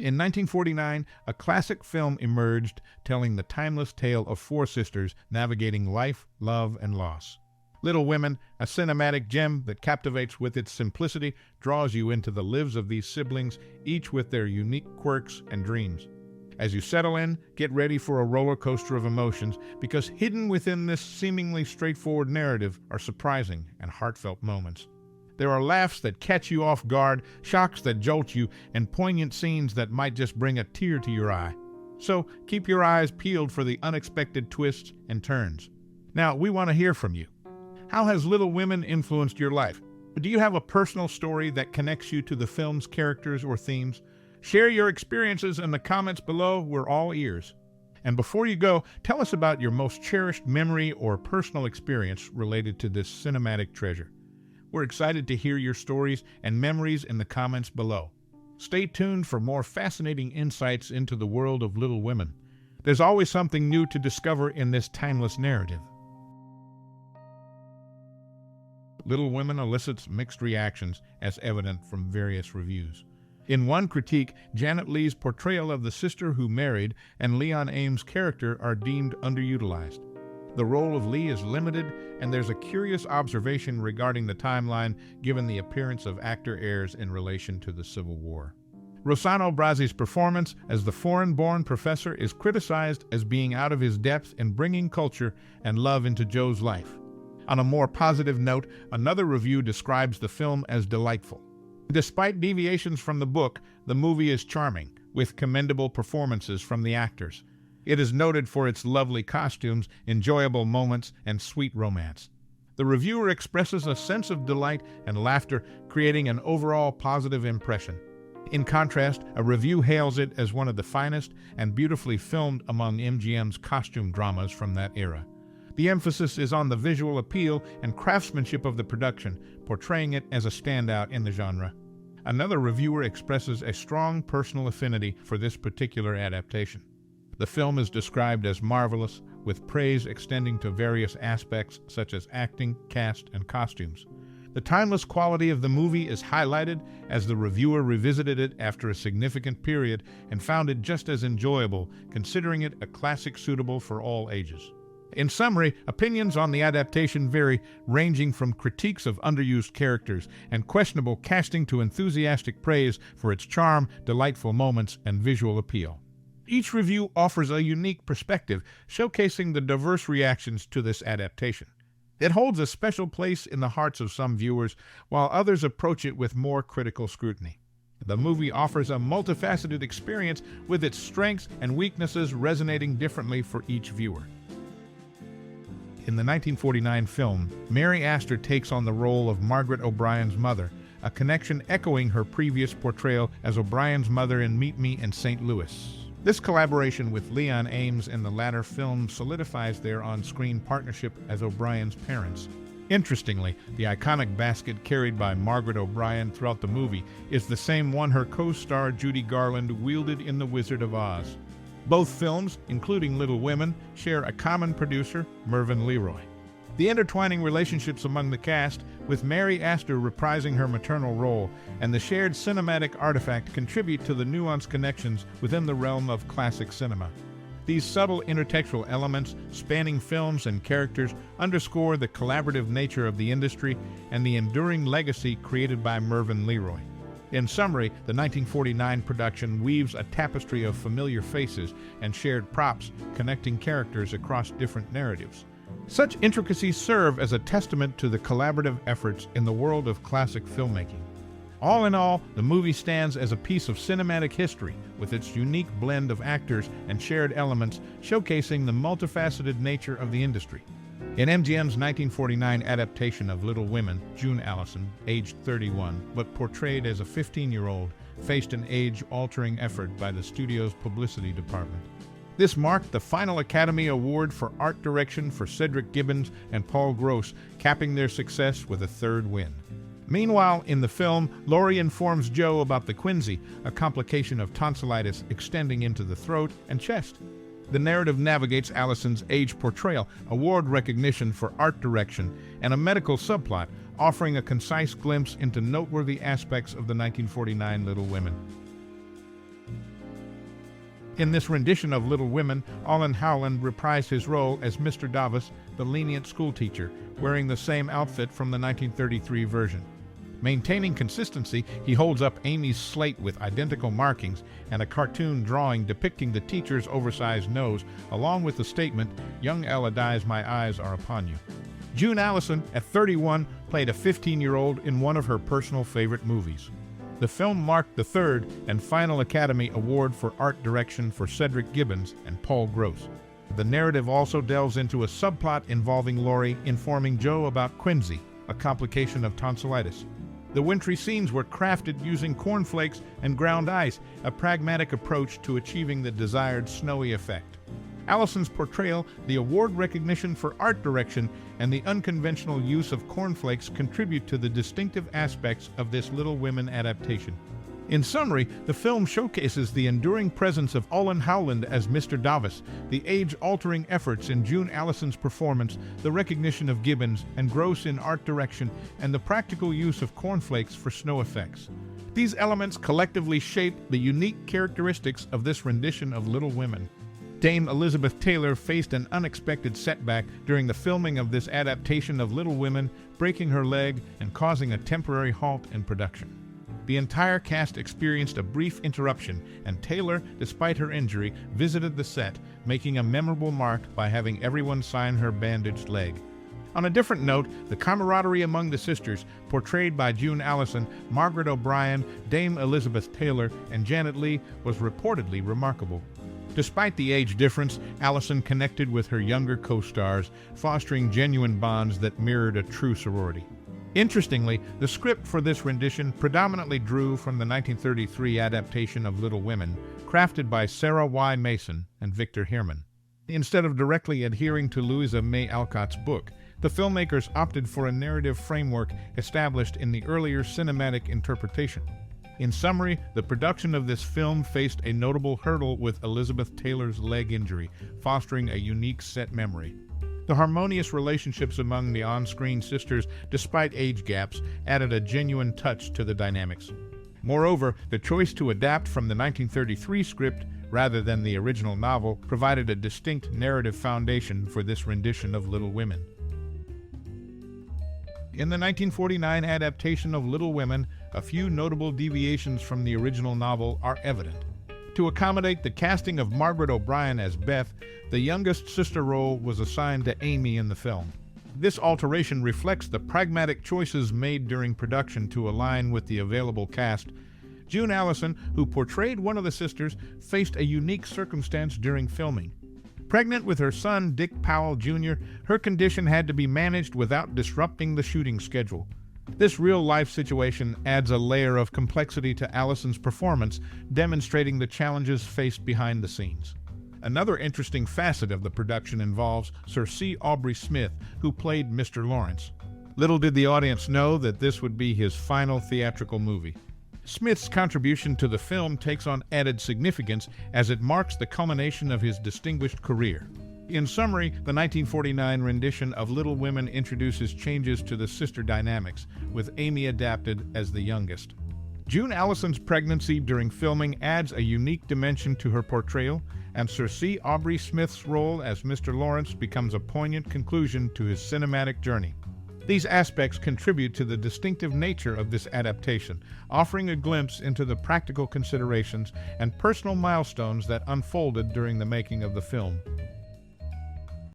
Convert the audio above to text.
In 1949, a classic film emerged telling the timeless tale of four sisters navigating life, love, and loss. Little Women, a cinematic gem that captivates with its simplicity, draws you into the lives of these siblings, each with their unique quirks and dreams. As you settle in, get ready for a roller coaster of emotions, because hidden within this seemingly straightforward narrative are surprising and heartfelt moments. There are laughs that catch you off guard, shocks that jolt you, and poignant scenes that might just bring a tear to your eye. So keep your eyes peeled for the unexpected twists and turns. Now, we want to hear from you. How has Little Women influenced your life? Do you have a personal story that connects you to the film's characters or themes? Share your experiences in the comments below. We're all ears. And before you go, tell us about your most cherished memory or personal experience related to this cinematic treasure. We're excited to hear your stories and memories in the comments below. Stay tuned for more fascinating insights into the world of Little Women. There's always something new to discover in this timeless narrative. Little Women elicits mixed reactions, as evident from various reviews. In one critique, Janet Leigh's portrayal of the sister who married and Leon Ames' character are deemed underutilized. The role of Leigh is limited, and there's a curious observation regarding the timeline given the appearance of actor heirs in relation to the Civil War. Rossano Brazzi's performance as the foreign-born professor is criticized as being out of his depth in bringing culture and love into Joe's life. On a more positive note, another review describes the film as delightful. Despite deviations from the book, the movie is charming, with commendable performances from the actors. It is noted for its lovely costumes, enjoyable moments, and sweet romance. The reviewer expresses a sense of delight and laughter, creating an overall positive impression. In contrast, a review hails it as one of the finest and beautifully filmed among MGM's costume dramas from that era. The emphasis is on the visual appeal and craftsmanship of the production, portraying it as a standout in the genre. Another reviewer expresses a strong personal affinity for this particular adaptation. The film is described as marvelous, with praise extending to various aspects such as acting, cast, and costumes. The timeless quality of the movie is highlighted as the reviewer revisited it after a significant period and found it just as enjoyable, considering it a classic suitable for all ages. In summary, opinions on the adaptation vary, ranging from critiques of underused characters and questionable casting to enthusiastic praise for its charm, delightful moments, and visual appeal. Each review offers a unique perspective, showcasing the diverse reactions to this adaptation. It holds a special place in the hearts of some viewers, while others approach it with more critical scrutiny. The movie offers a multifaceted experience, with its strengths and weaknesses resonating differently for each viewer. In the 1949 film, Mary Astor takes on the role of Margaret O'Brien's mother, a connection echoing her previous portrayal as O'Brien's mother in Meet Me in St. Louis. This collaboration with Leon Ames in the latter film solidifies their on-screen partnership as O'Brien's parents. Interestingly, the iconic basket carried by Margaret O'Brien throughout the movie is the same one her co-star Judy Garland wielded in The Wizard of Oz. Both films, including Little Women, share a common producer, Mervyn LeRoy. The intertwining relationships among the cast, with Mary Astor reprising her maternal role, and the shared cinematic artifact contribute to the nuanced connections within the realm of classic cinema. These subtle intertextual elements, spanning films and characters, underscore the collaborative nature of the industry and the enduring legacy created by Mervyn LeRoy. In summary, the 1949 production weaves a tapestry of familiar faces and shared props, connecting characters across different narratives. Such intricacies serve as a testament to the collaborative efforts in the world of classic filmmaking. All in all, the movie stands as a piece of cinematic history, with its unique blend of actors and shared elements showcasing the multifaceted nature of the industry. In MGM's 1949 adaptation of Little Women, June Allyson, aged 31, but portrayed as a 15-year-old, faced an age-altering effort by the studio's publicity department. This marked the final Academy Award for Art Direction for Cedric Gibbons and Paul Gross, capping their success with a third win. Meanwhile, in the film, Laurie informs Joe about the quinsy, a complication of tonsillitis extending into the throat and chest. The narrative navigates Allyson's age portrayal, award recognition for art direction, and a medical subplot, offering a concise glimpse into noteworthy aspects of the 1949 Little Women. In this rendition of Little Women, Harlan reprised his role as Mr. Davis, the lenient schoolteacher, wearing the same outfit from the 1933 version. Maintaining consistency, he holds up Amy's slate with identical markings and a cartoon drawing depicting the teacher's oversized nose, along with the statement, "Young Ella dies, my eyes are upon you." June Allyson, at 31, played a 15-year-old in one of her personal favorite movies. The film marked the third and final Academy Award for Art Direction for Cedric Gibbons and Paul Gross. The narrative also delves into a subplot involving Laurie informing Jo about quinsy, a complication of tonsillitis. The wintry scenes were crafted using cornflakes and ground ice, a pragmatic approach to achieving the desired snowy effect. Allyson's portrayal, the award recognition for art direction, and the unconventional use of cornflakes contribute to the distinctive aspects of this Little Women adaptation. In summary, the film showcases the enduring presence of Harlan as Mr. Davis, the age-altering efforts in June Allyson's performance, the recognition of Gibbons and Gross in art direction, and the practical use of cornflakes for snow effects. These elements collectively shape the unique characteristics of this rendition of Little Women. Dame Elizabeth Taylor faced an unexpected setback during the filming of this adaptation of Little Women, breaking her leg and causing a temporary halt in production. The entire cast experienced a brief interruption, and Taylor, despite her injury, visited the set, making a memorable mark by having everyone sign her bandaged leg. On a different note, the camaraderie among the sisters, portrayed by June Allyson, Margaret O'Brien, Dame Elizabeth Taylor, and Janet Leigh, was reportedly remarkable. Despite the age difference, Allyson connected with her younger co-stars, fostering genuine bonds that mirrored a true sorority. Interestingly, the script for this rendition predominantly drew from the 1933 adaptation of Little Women, crafted by Sarah Y. Mason and Victor Herman. Instead of directly adhering to Louisa May Alcott's book, the filmmakers opted for a narrative framework established in the earlier cinematic interpretation. In summary, the production of this film faced a notable hurdle with Elizabeth Taylor's leg injury, fostering a unique set memory. The harmonious relationships among the on-screen sisters, despite age gaps, added a genuine touch to the dynamics. Moreover, the choice to adapt from the 1933 script rather than the original novel provided a distinct narrative foundation for this rendition of Little Women. In the 1949 adaptation of Little Women, a few notable deviations from the original novel are evident. To accommodate the casting of Margaret O'Brien as Beth, the youngest sister role was assigned to Amy in the film. This alteration reflects the pragmatic choices made during production to align with the available cast. June Allyson, who portrayed one of the sisters, faced a unique circumstance during filming. Pregnant with her son, Dick Powell Jr., her condition had to be managed without disrupting the shooting schedule. This real-life situation adds a layer of complexity to Allyson's performance, demonstrating the challenges faced behind the scenes. Another interesting facet of the production involves Sir C. Aubrey Smith, who played Mr. Laurence. Little did the audience know that this would be his final theatrical movie. Smith's contribution to the film takes on added significance as it marks the culmination of his distinguished career. In summary, the 1949 rendition of Little Women introduces changes to the sister dynamics, with Amy adapted as the youngest. June Allyson's pregnancy during filming adds a unique dimension to her portrayal, and Sir C. Aubrey Smith's role as Mr. Laurence becomes a poignant conclusion to his cinematic journey. These aspects contribute to the distinctive nature of this adaptation, offering a glimpse into the practical considerations and personal milestones that unfolded during the making of the film.